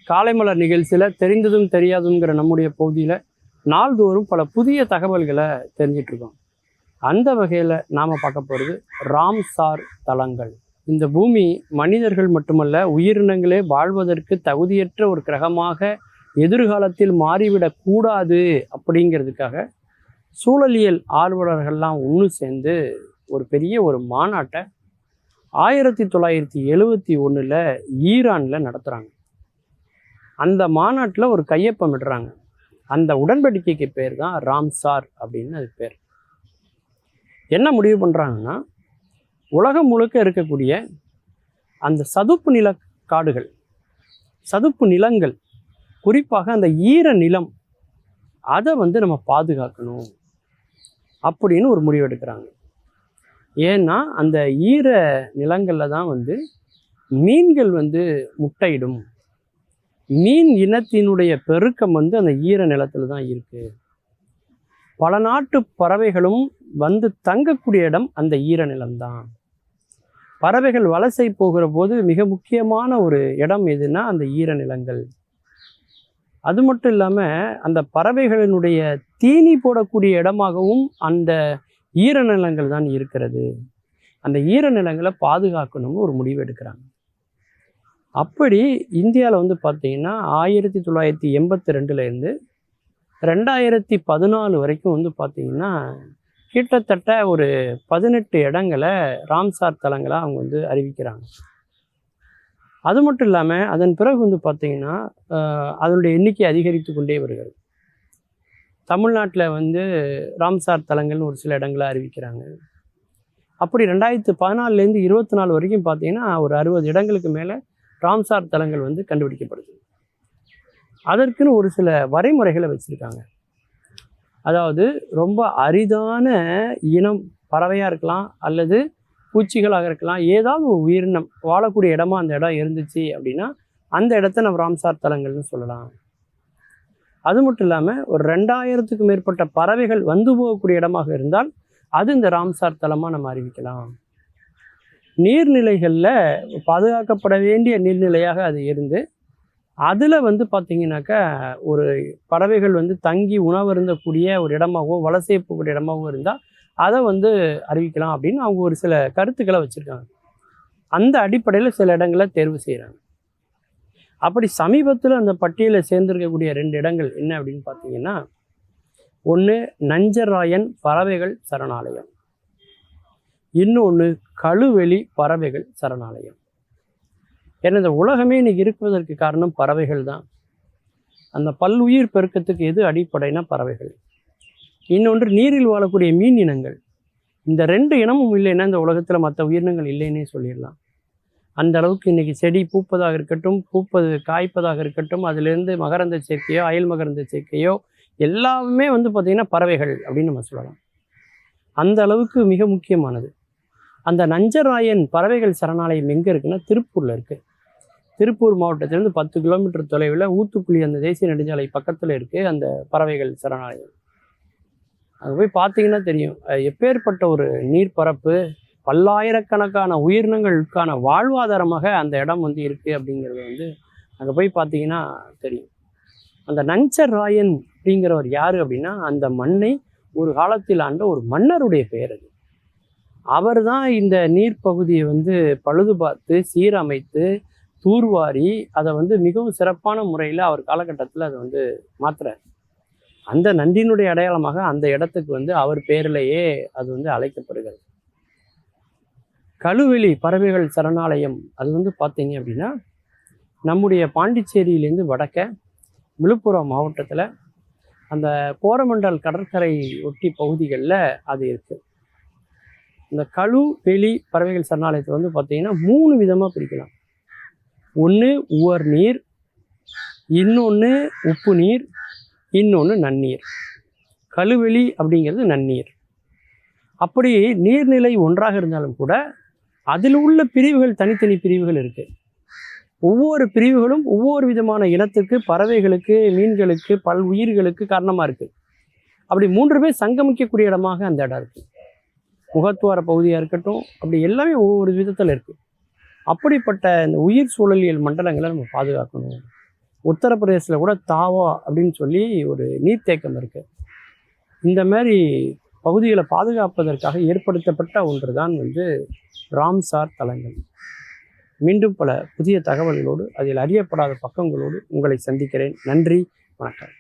காலைமலர் நிகழ்ச்சியில் தெரிந்ததும் தெரியாதுங்கிற நம்முடைய பகுதியில் நாள்தோறும் பல புதிய தகவல்களை தெரிஞ்சிட்ருக்கோம். அந்த வகையில் நாம் பார்க்க போகிறது ராம்சார் தலங்கள். இந்த பூமி மனிதர்கள் மட்டுமல்ல, உயிரினங்களே வாழ்வதற்கு தகுதியற்ற ஒரு கிரகமாக எதிர்காலத்தில் மாறிவிடக்கூடாது அப்படிங்கிறதுக்காக சூழலியல் ஆர்வலர்கள்லாம் ஒன்று சேர்ந்து ஒரு பெரிய ஒரு மாநாட்டை 1971 ஈரானில் நடத்துகிறாங்க. அந்த மாநாட்டில் ஒரு கையொப்பமிடுறாங்க. அந்த உடன்படிக்கைக்கு பேர் தான் ராம்சார் அப்படின்னு அது பேர். என்ன முடிவு பண்ணுறாங்கன்னா, உலகம் முழுக்க இருக்கக்கூடிய அந்த சதுப்பு நில காடுகள், சதுப்பு நிலங்கள், குறிப்பாக அந்த ஈர நிலம், அதை நம்ம பாதுகாக்கணும் அப்படின்னு ஒரு முடிவு எடுக்கிறாங்க. ஏன்னா அந்த ஈர நிலங்களில் தான் மீன்கள் முட்டையிடும். மீன் இனத்தினுடைய பெருக்கம் அந்த ஈர நிலத்தில் தான் இருக்குது. பல நாட்டு பறவைகளும் தங்கக்கூடிய இடம் அந்த ஈர நிலம்தான். பறவைகள் வலசை போகிற போது மிக முக்கியமான ஒரு இடம் எதுனா அந்த ஈர நிலங்கள். அது மட்டும் இல்லாமல் அந்த பறவைகளினுடைய தீனி போடக்கூடிய இடமாகவும் அந்த ஈர நிலங்கள் தான் இருக்கிறது. அந்த ஈர நிலங்களை பாதுகாக்கணும்னு ஒரு முடிவு எடுக்கிறாங்க. அப்படி இந்தியாவில் பார்த்தீங்கன்னா 1982 2014 வரைக்கும் பார்த்தீங்கன்னா கிட்டத்தட்ட ஒரு 18 இடங்களை ராம்சார் தலங்களை அவங்க அறிவிக்கிறாங்க. அது மட்டும் இல்லாமல் அதன் பிறகு பார்த்தீங்கன்னா அதனுடைய எண்ணிக்கை அதிகரித்து கொண்டே வருகிறது. தமிழ்நாட்டில் ராம்சார் தலங்கள்னு ஒரு சில இடங்களை அறிவிக்கிறாங்க. அப்படி 2014 24 வரைக்கும் பார்த்தீங்கன்னா ஒரு 60 இடங்களுக்கு மேலே ராம்சார் தலங்கள் கண்டுபிடிக்கப்படுது. அதற்குன்னு ஒரு சில வரைமுறைகளை வச்சுருக்காங்க. அதாவது ரொம்ப அரிதான இனம், பறவையாக இருக்கலாம் அல்லது பூச்சிகளாக இருக்கலாம், ஏதாவது ஒரு உயிரினம் வாழக்கூடிய இடமா அந்த இடம் இருந்துச்சு அப்படின்னா அந்த இடத்த நம்ம ராம்சார் தலங்கள்னு சொல்லலாம். அது மட்டும் இல்லாமல் ஒரு 2000க்கும் மேற்பட்ட பறவைகள் போகக்கூடிய இடமாக இருந்தால் அது இந்த ராம்சார் தலமாக நம்ம அறிவிக்கலாம். நீர்நிலைகளில் பாதுகாக்கப்பட வேண்டிய நீர்நிலையாக அது இருந்து அதில் பார்த்தீங்கன்னாக்கா ஒரு பறவைகள் தங்கி உணவருந்தக்கூடிய ஒரு இடமாகவும் வலசை போகக்கூடிய இடமாகவும் இருந்தால் அதை அறிவிக்கலாம் அப்படின்னு அவங்க ஒரு சில கருத்துக்களை வச்சுருக்காங்க. அந்த அடிப்படையில் சில இடங்களை தேர்வு செய்கிறாங்க. அப்படி சமீபத்தில் அந்த பட்டியலில் சேர்ந்திருக்கக்கூடிய 2 இடங்கள் என்ன அப்படின்னு பார்த்தீங்கன்னா, ஒன்று நஞ்சராயன் பறவைகள் சரணாலயம், இன்னொன்று கழுவெளி பறவைகள் சரணாலயம். ஏன்னா இந்த உலகமே இன்னைக்கு இருக்குவதற்கு காரணம் பறவைகள் தான். அந்த பல்லுயிர் பெருக்கத்துக்கு எது அடிப்படைனா பறவைகள். இன்னொன்று நீரில் வாழக்கூடிய மீன் இனங்கள். இந்த 2 இனமும் இல்லைன்னா இந்த உலகத்தில் மற்ற உயிரினங்கள் இல்லைன்னே சொல்லிடலாம். அந்த அளவுக்கு இன்றைக்கி செடி பூப்பதாக இருக்கட்டும், காய்ப்பதாக இருக்கட்டும், அதிலிருந்து மகரந்த சேர்க்கையோ அயல் மகரந்த சேர்க்கையோ எல்லாமே பார்த்திங்கன்னா பறவைகள் அப்படின்னு நம்ம சொல்லலாம். அந்த அளவுக்கு மிக முக்கியமானது. அந்த நஞ்சராயன் பறவைகள் சரணாலயம் எங்கே இருக்குன்னா திருப்பூரில் இருக்குது. திருப்பூர் மாவட்டத்திலேருந்து 10 கிலோமீட்டர் தொலைவில் ஊத்துக்குழி அந்த தேசிய நெடுஞ்சாலை பக்கத்தில் இருக்குது அந்த பறவைகள் சரணாலயம். அங்கே போய் பார்த்தீங்கன்னா தெரியும் எப்பேற்பட்ட ஒரு நீர்ப்பரப்பு, பல்லாயிரக்கணக்கான உயிரினங்களுக்கான வாழ்வாதாரமாக அந்த இடம் இருக்குது அப்படிங்கிறது அங்கே போய் பார்த்தீங்கன்னா தெரியும். அந்த நஞ்சராயன் அப்படிங்கிறவர் யார் அப்படின்னா அந்த மண்ணை ஒரு காலத்தில் ஆண்ட ஒரு மன்னருடைய பெயர் அது. அவர் தான் இந்த நீர்ப்பகுதியை பழுது பார்த்து சீரமைத்து தூர்வாரி அதை மிகவும் சிறப்பான முறையில் அவர் காலகட்டத்தில் அதை மாற்றுறார். அந்த நன்றியினுடைய அடையாளமாக அந்த இடத்துக்கு அவர் பேரிலேயே அது அழைக்கப்படுகிறது. கழுவெளி பறவைகள் சரணாலயம் அது பார்த்தீங்க அப்படின்னா நம்முடைய பாண்டிச்சேரியிலேருந்து வடக்க விழுப்புரம் மாவட்டத்தில் அந்த கோரமண்டல் கடற்கரை ஒட்டி பகுதிகளில் அது இருக்குது. இந்த கழுவெளி பறவைகள் சரணாலயத்தை பார்த்தீங்கன்னா 3 விதமாக பிரிக்கலாம். ஒன்று உவர் நீர், இன்னொன்று உப்பு நீர், இன்னொன்று நன்னீர். கழுவெளி அப்படிங்கிறது நன்னீர். அப்படி நீர்நிலை ஒன்றாக இருந்தாலும் கூட அதில் உள்ள பிரிவுகள் தனித்தனி பிரிவுகள் இருக்குது. ஒவ்வொரு பிரிவுகளும் ஒவ்வொரு விதமான இனத்துக்கு, பறவைகளுக்கு, மீன்களுக்கு, பல் உயிர்களுக்கு காரணமாக இருக்குது. அப்படி 3 பேர் சங்கமிக்கக்கூடிய இடமாக அந்த இடம் இருக்குது. முகத்துவார பகுதியாக இருக்கட்டும், அப்படி எல்லாமே ஒவ்வொரு விதத்தில் இருக்குது. அப்படிப்பட்ட இந்த உயிர் சூழலியல் மண்டலங்களை நம்ம பாதுகாக்கணும். உத்தரப்பிரதேசத்தில் கூட தாவா அப்படின்னு சொல்லி ஒரு நீர்த்தேக்கம் இருக்குது. இந்த மாதிரி பகுதிகளை பாதுகாப்பதற்காக ஏற்படுத்தப்பட்ட ஒன்று தான் வந்து ராம்சார் தலங்கள். மீண்டும் பல புதிய தகவல்களோடு அதில் அறியப்படாத பக்கங்களோடு உங்களை சந்திக்கிறேன். நன்றி, வணக்கம்.